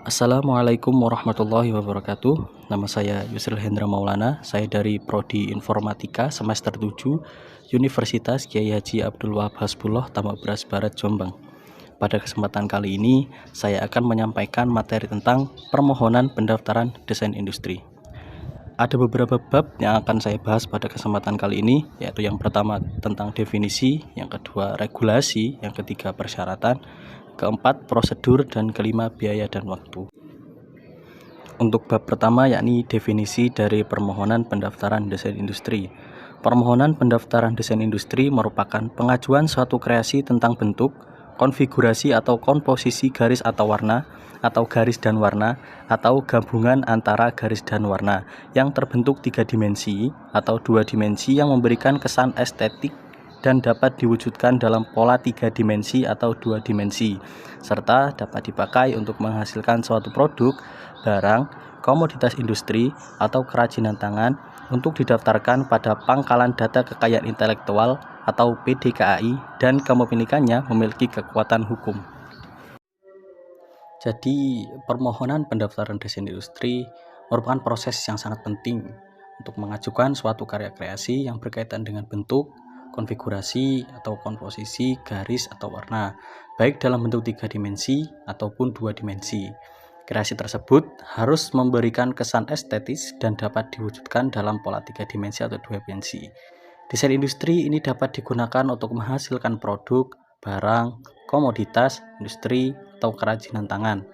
Assalamualaikum warahmatullahi wabarakatuh. Nama saya Yusril Hendra Maulana. Saya dari Prodi Informatika semester 7 Universitas Kyai Haji Abdul Wahab Hasbullah, Tambak Beras Barat, Jombang. Pada kesempatan kali ini, saya akan menyampaikan materi tentang permohonan pendaftaran desain industri. Ada beberapa bab yang akan saya bahas pada kesempatan kali ini, yaitu yang pertama tentang definisi, yang kedua regulasi, yang ketiga persyaratan, keempat prosedur, dan kelima biaya dan waktu. Untuk bab pertama yakni definisi dari permohonan pendaftaran desain industri. Permohonan pendaftaran desain industri merupakan pengajuan suatu kreasi tentang bentuk, konfigurasi atau komposisi garis atau warna, atau garis dan warna, atau gabungan antara garis dan warna yang terbentuk 3 dimensi atau 2 dimensi yang memberikan kesan estetik dan dapat diwujudkan dalam pola 3 dimensi atau 2 dimensi, serta dapat dipakai untuk menghasilkan suatu produk, barang, komoditas industri, atau kerajinan tangan untuk didaftarkan pada Pangkalan Data Kekayaan Intelektual atau PDKAI dan kepemilikannya memiliki kekuatan hukum. Jadi, permohonan pendaftaran desain industri merupakan proses yang sangat penting untuk mengajukan suatu karya kreasi yang berkaitan dengan bentuk, konfigurasi, atau komposisi garis atau warna, baik dalam bentuk 3 dimensi ataupun 2 dimensi. Kreasi tersebut harus memberikan kesan estetis dan dapat diwujudkan dalam pola 3 dimensi atau 2 dimensi. Desain industri ini dapat digunakan untuk menghasilkan produk, barang, komoditas, industri, atau kerajinan tangan.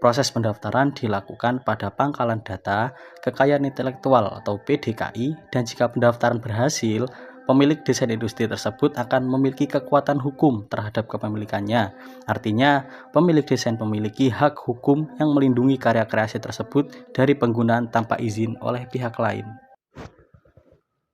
Proses pendaftaran dilakukan pada Pangkalan Data Kekayaan Intelektual atau PDKI, dan jika pendaftaran berhasil, pemilik desain industri tersebut akan memiliki kekuatan hukum terhadap kepemilikannya. Artinya, pemilik desain memiliki hak hukum yang melindungi karya kreasi tersebut dari penggunaan tanpa izin oleh pihak lain.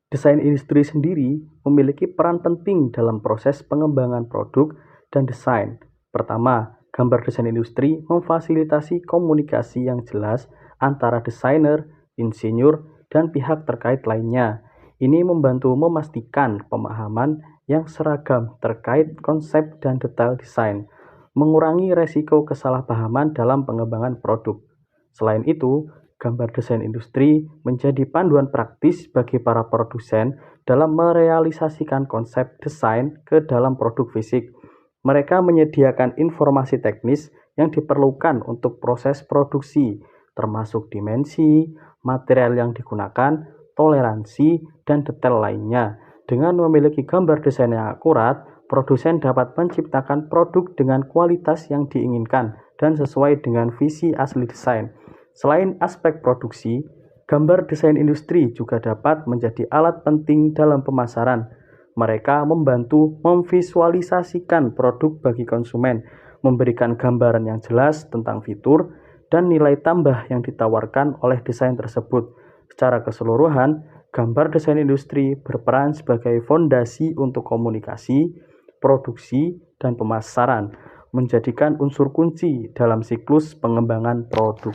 Desain industri sendiri memiliki peran penting dalam proses pengembangan produk dan desain. Pertama, gambar desain industri memfasilitasi komunikasi yang jelas antara desainer, insinyur, dan pihak terkait lainnya. Ini membantu memastikan pemahaman yang seragam terkait konsep dan detail desain, mengurangi resiko kesalahpahaman dalam pengembangan produk. Selain itu, gambar desain industri menjadi panduan praktis bagi para produsen dalam merealisasikan konsep desain ke dalam produk fisik. Mereka menyediakan informasi teknis yang diperlukan untuk proses produksi, termasuk dimensi, material yang digunakan, toleransi, dan detail lainnya. Dengan memiliki gambar desain yang akurat, produsen dapat menciptakan produk dengan kualitas yang diinginkan dan sesuai dengan visi asli desain. Selain aspek produksi, gambar desain industri juga dapat menjadi alat penting dalam pemasaran. Mereka membantu memvisualisasikan produk bagi konsumen, memberikan gambaran yang jelas tentang fitur dan nilai tambah yang ditawarkan oleh desain tersebut. Secara keseluruhan, gambar desain industri berperan sebagai fondasi untuk komunikasi, produksi, dan pemasaran, menjadikan unsur kunci dalam siklus pengembangan produk.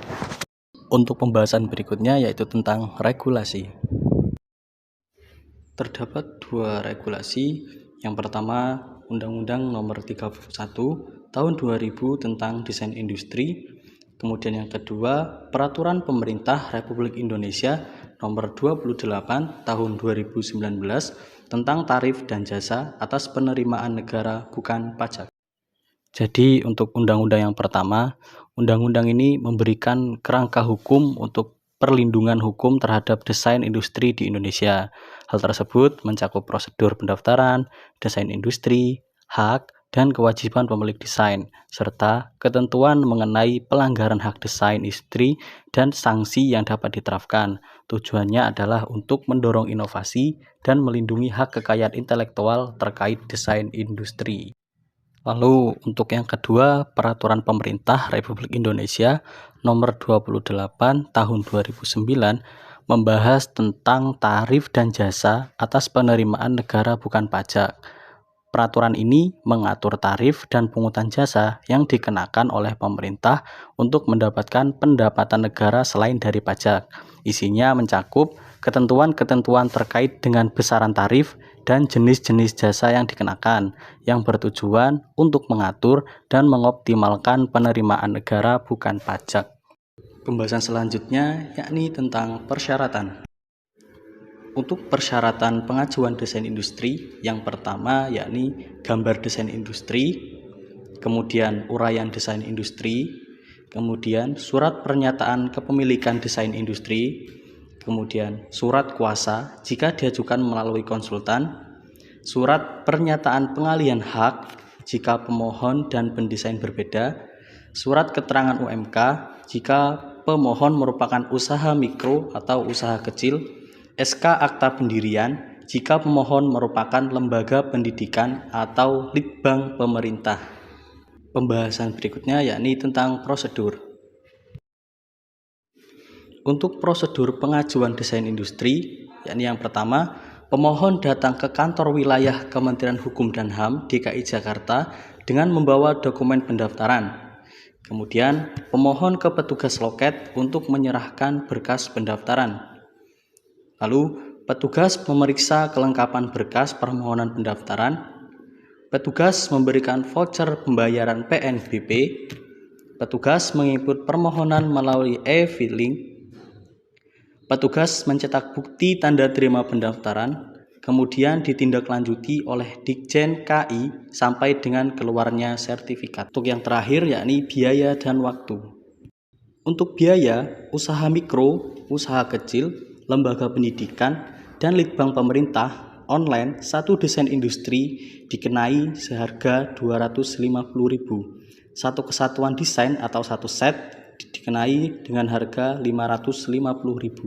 Untuk pembahasan berikutnya yaitu tentang regulasi. Terdapat 2 regulasi. Yang pertama, Undang-Undang Nomor 31 Tahun 2000 tentang Desain Industri. Kemudian yang kedua, Peraturan Pemerintah Republik Indonesia Nomor 28 Tahun 2019 tentang Tarif dan Jasa atas penerimaan negara bukan pajak. Jadi untuk undang-undang yang pertama, undang-undang ini memberikan kerangka hukum untuk perlindungan hukum terhadap desain industri di Indonesia. Hal tersebut mencakup prosedur pendaftaran, desain industri, hak, dan kewajiban pemilik desain, serta ketentuan mengenai pelanggaran hak desain industri dan sanksi yang dapat diterapkan. Tujuannya adalah untuk mendorong inovasi dan melindungi hak kekayaan intelektual terkait desain industri. Lalu untuk yang kedua, Peraturan Pemerintah Republik Indonesia Nomor 28 Tahun 2009 membahas tentang tarif dan jasa atas penerimaan negara bukan pajak. Peraturan ini mengatur tarif dan pungutan jasa yang dikenakan oleh pemerintah untuk mendapatkan pendapatan negara selain dari pajak. Isinya mencakup ketentuan-ketentuan terkait dengan besaran tarif, dan jenis-jenis jasa yang dikenakan, yang bertujuan untuk mengatur dan mengoptimalkan penerimaan negara bukan pajak. Pembahasan selanjutnya yakni tentang persyaratan. Untuk persyaratan pengajuan desain industri, yang pertama yakni gambar desain industri, kemudian uraian desain industri, kemudian surat pernyataan kepemilikan desain industri, kemudian surat kuasa jika diajukan melalui konsultan, surat pernyataan pengalihan hak jika pemohon dan pendesain berbeda, surat keterangan UMK jika pemohon merupakan usaha mikro atau usaha kecil, SK akta pendirian jika pemohon merupakan lembaga pendidikan atau litbang pemerintah. Pembahasan berikutnya yakni tentang prosedur. Untuk prosedur pengajuan desain industri, yakni yang pertama, pemohon datang ke kantor wilayah Kementerian Hukum dan HAM DKI Jakarta dengan membawa dokumen pendaftaran. Kemudian, pemohon ke petugas loket untuk menyerahkan berkas pendaftaran. Lalu, petugas memeriksa kelengkapan berkas permohonan pendaftaran. Petugas memberikan voucher pembayaran PNBP. Petugas menginput permohonan melalui e-filing. Petugas mencetak bukti tanda terima pendaftaran, kemudian ditindaklanjuti oleh Ditjen KI sampai dengan keluarnya sertifikat. Untuk yang terakhir yakni biaya dan waktu. Untuk biaya, usaha mikro, usaha kecil, lembaga pendidikan, dan litbang pemerintah online, satu desain industri dikenai seharga Rp250.000. Satu kesatuan desain atau satu set dikenai dengan harga Rp550.000.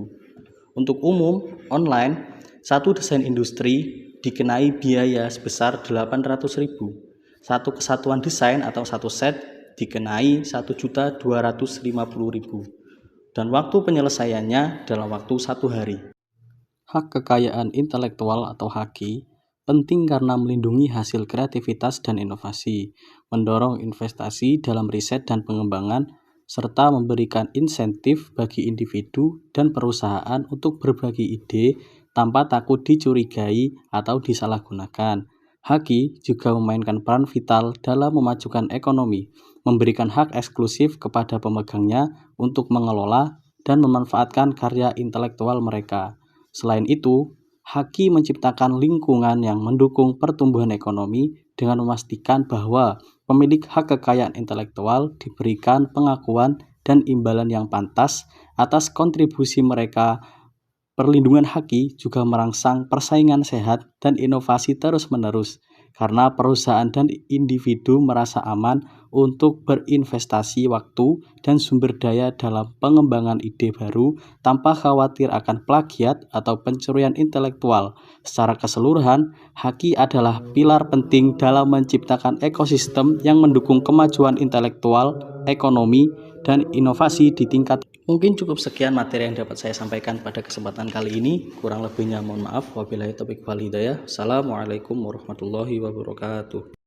Untuk umum online, satu desain industri dikenai biaya sebesar Rp800.000. Satu kesatuan desain atau satu set dikenai Rp1.250.000. Dan waktu penyelesaiannya dalam waktu 1 hari. Hak kekayaan intelektual atau HAKI penting karena melindungi hasil kreativitas dan inovasi, mendorong investasi dalam riset dan pengembangan, serta memberikan insentif bagi individu dan perusahaan untuk berbagi ide tanpa takut dicurigai atau disalahgunakan. HAKI juga memainkan peran vital dalam memajukan ekonomi, memberikan hak eksklusif kepada pemegangnya untuk mengelola dan memanfaatkan karya intelektual mereka. Selain itu, HAKI menciptakan lingkungan yang mendukung pertumbuhan ekonomi dengan memastikan bahwa pemilik hak kekayaan intelektual diberikan pengakuan dan imbalan yang pantas atas kontribusi mereka. Perlindungan HAKI juga merangsang persaingan sehat dan inovasi terus-menerus, karena perusahaan dan individu merasa aman untuk berinvestasi waktu dan sumber daya dalam pengembangan ide baru tanpa khawatir akan plagiat atau pencurian intelektual. Secara keseluruhan, HAKI adalah pilar penting dalam menciptakan ekosistem yang mendukung kemajuan intelektual, ekonomi, dan inovasi di tingkat. Mungkin cukup sekian materi yang dapat saya sampaikan pada kesempatan kali ini. Kurang lebihnya mohon maaf. Wabillahi taufiq wal hidayah. Assalamualaikum warahmatullahi wabarakatuh.